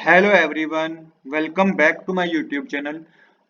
Hello everyone, welcome back to my YouTube channel.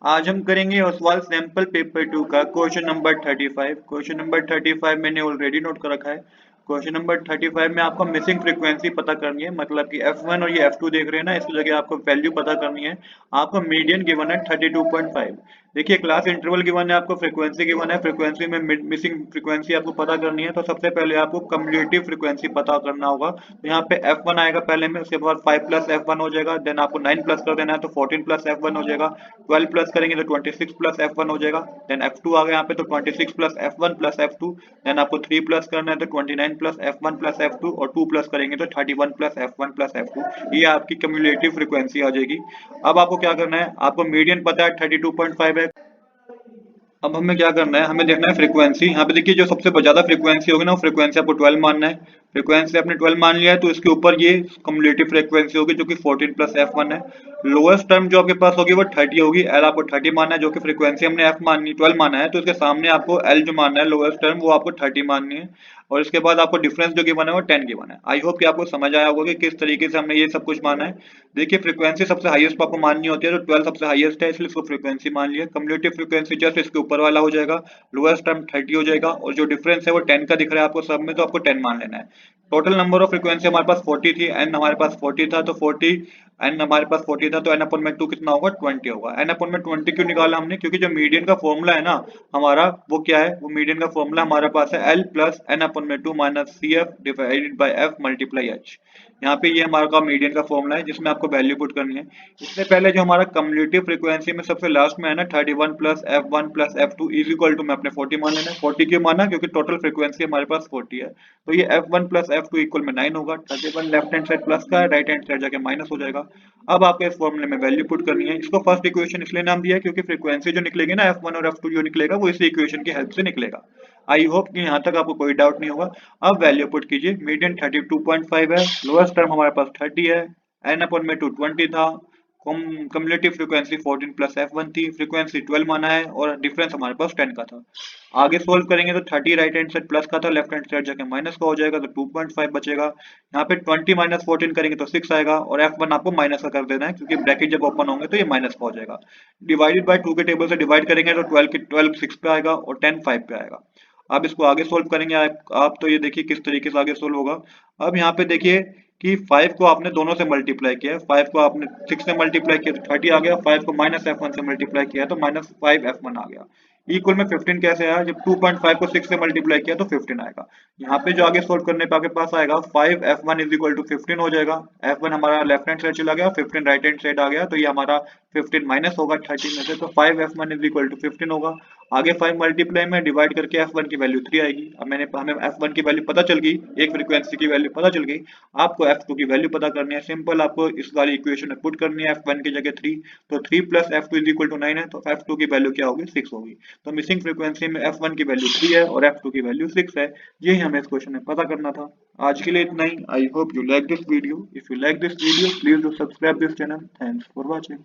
आज हम करेंगे ओसवाल सैंपल पेपर 2 का क्वेश्चन नंबर 35। क्वेश्चन नंबर 35 मैंने ऑलरेडी नोट कर रखा है। क्वेश्चन नंबर 35 में आपको मिसिंग फ्रीक्वेंसी पता करनी है, मतलब कि F1 और ये F2 देख रहे हैं ना, इसकी जगह आपको वैल्यू पता करनी है। आपको मीडियन गिवन है 32.5। देखिए क्लास इंटरवल गिवन है, आपको फ्रीक्वेंसी गिवन है, फ्रीक्वेंसी में मिसिंग फ्रीक्वेंसी आपको पता करनी है। तो सबसे पहले आपको कम्युलेटिव फ्रीक्वेंसी पता करना होगा। तो यहाँ पे F1 आएगा पहले में, उसके बाद 5 प्लस F1 हो जाएगा, देन आपको 9 प्लस कर देना है तो 14 प्लस F1 हो जाएगा, 12 प्लस करेंगे तो 26 प्लस F1 हो जाएगा, देन F2 आ गया यहाँ पे तो 26 plus F1 plus F2, then आपको 3 प्लस करना है तो 29 प्लस F1 प्लस F2 और 2 प्लस करेंगे तो 31 प्लस F1 प्लस F2। ये आपकी क्यूमुलेटिव फ्रीक्वेंसी आ जाएगी। अब आपको क्या करना है, आपको मीडियन पता है 32.5 है। अब हमें क्या करना है, हमें देखना है फ्रीक्वेंसी। यहाँ पे देखिए जो सबसे ज्यादा फ्रीक्वेंसी होगी ना, वो फ्रीक्वेंसी आपको 12 मानना है। फ्रीक्वेंसी आपने 12 मान लिया है तो इसके ऊपर ये कम्युलेटिव फ्रीक्वेंसी होगी जो कि 14 प्लस F1 है। लोएस्ट टर्म जो आपके पास होगी वो 30 होगी। एल आपको 30 मानना है, जो कि फ्रीक्वेंसी हमने F माननी 12 माना है, तो इसके सामने आपको एल जो मानना है लोएस्ट टर्म, वो आपको 30 माननी है। और इसके बाद आपको डिफरेंस जो गिवन है वो 10 गिवन है। आई होप कि आपको समझ आया होगा कि किस तरीके से हमने ये सब कुछ माना है। देखिए फ्रीक्वेंसी सबसे हाईएस्ट आपको माननी होती है, तो 12 सबसे हाईएस्ट है इसलिए इसको फ्रीक्वेंसी मान लिया। कम्युलेटिव फ्रीक्वेंसी जस्ट इसके ऊपर वाला हो जाएगा, लोएस्ट टर्म 30 हो जाएगा, और जो डिफरेंस है वो 10 का दिख रहा है आपको सब में, तो आपको 10 मान लेना है। टोटल नंबर ऑफ फ्रीक्वेंसी हमारे पास 40 थी, एन हमारे पास 40 था तो 40, एन हमारे पास 40 था तो एन अपन में 2 कितना होगा, 20 होगा। एन अपन में 20 क्यों निकाला हमने, क्योंकि जो मीडियन का फॉर्मूला है ना हमारा, वो क्या है, वो मीडियन का फॉर्मूला हमारे पास है एल प्लस एन अपन में 2 minus C F divided by F multiply H. यहाँ पे ये हमारा का मीडियन का फॉर्मूला है जिसमें आपको वैल्यू पुट करनी है। इससे पहले जो हमारा कम्युलेटिव फ्रीक्वेंसी में सबसे लास्ट में है ना 31 plus F1 plus F2 is equal to, में अपने 40 मान लेना है। 40 क्यों माना, क्योंकि टोटल फ्रीक्वेंसी हमारे पास 40 है, तो ये F1 प्लस F2 इक्वल में 9 होगा। 31 लेफ्ट हैंड साइड प्लस का है, राइट हैंड साइड जाके माइनस हो जाएगा। अब आपको इस फॉर्मूले में वैल्यू पुट करनी है। इसको फर्स्ट इक्वेशन इसलिए नाम दिया है क्योंकि फ्रीक्वेंसी जो निकलेगी ना F1 और F2 जो निकलेगा वो इसी इक्वेशन की हेल्प से निकलेगा। आई होप कि यहाँ तक आपको कोई डाउट नहीं होगा। अब वैल्यू पुट कीजिए, मीडियन 32.5 है, लोएस्ट टर्म हमारे पास 30 है, एन अपन में 220 था, कम्युलेटिव फ्रीक्वेंसी 14 प्लस F1 थी, फ्रीक्वेंसी 12 माना है, और डिफरेंस हमारे पास 10 का था। आगे सोल्व करेंगे तो 30 राइट हैंड साइड प्लस का था, लेफ्ट हैंड साइड जाके माइनस का हो जाएगा तो 2.5 बचेगा। यहाँ पे 20 माइनस 14 करेंगे तो 6 आएगा, और F1 आपको माइनस का कर देना है क्योंकि ब्रैकेट जब ओपन होंगे तो ये माइनस का हो जाएगा। डिवाइडेड बाय 2 के टेबल से डिवाइड करेंगे तो 12 के 12 6 पे आएगा और 10 5 पे आएगा। अब इसको आगे सोल्व करेंगे आप तो ये देखिए किस तरीके से आगे सोल्व होगा। अब यहाँ पे देखिए कि 5 को आपने दोनों से मल्टीप्लाई किया है, 5 को आपने 6 से मल्टीप्लाई किया तो 30 आ गया, 5 को माइनस F1 से मल्टीप्लाई किया तो माइनस 5 F1 आ गया। इक्वल में 15 कैसे आया, जब 2.5 को 6 से मल्टीप्लाई किया तो 15 आएगा। यहाँ पे जो आगे सोल्व करने पे आपके पास आएगा 5 F1 इज इक्वल टू 15 हो जाएगा। F1 हमारा लेफ्ट हैंड साइड चला गया, 15 राइट हैंड साइड आ गया, तो ये हमारा 15 माइनस होगा 30 में से, तो 5 F1 इज इक्वल टू 15 होगा। आगे 5 मल्टीप्लाई में डिवाइड करके F1 की वैल्यू 3 आएगी। अब हमें F1 की वैल्यू पता चल गई, एक फ्रीक्वेंसी की वैल्यू पता चल गई। आपको F2 की वैल्यू पता करनी है, सिंपल आपको इस वाली इक्वेशन में पुट करनी है F1 की जगह 3, तो 3 plus F2 is equal to 9 है, तो F2 की वैल्यू क्या होगी, 6 होगी। तो मिसिंग फ्रीक्वेंसी में F1 की वैल्यू 3 है और F2 की वैल्यू 6 है। यही हमें इस क्वेश्चन में पता करना था। आज के लिए इतना ही। I hope you like this video. If you like this video please do subscribe this channel. Thanks for watching.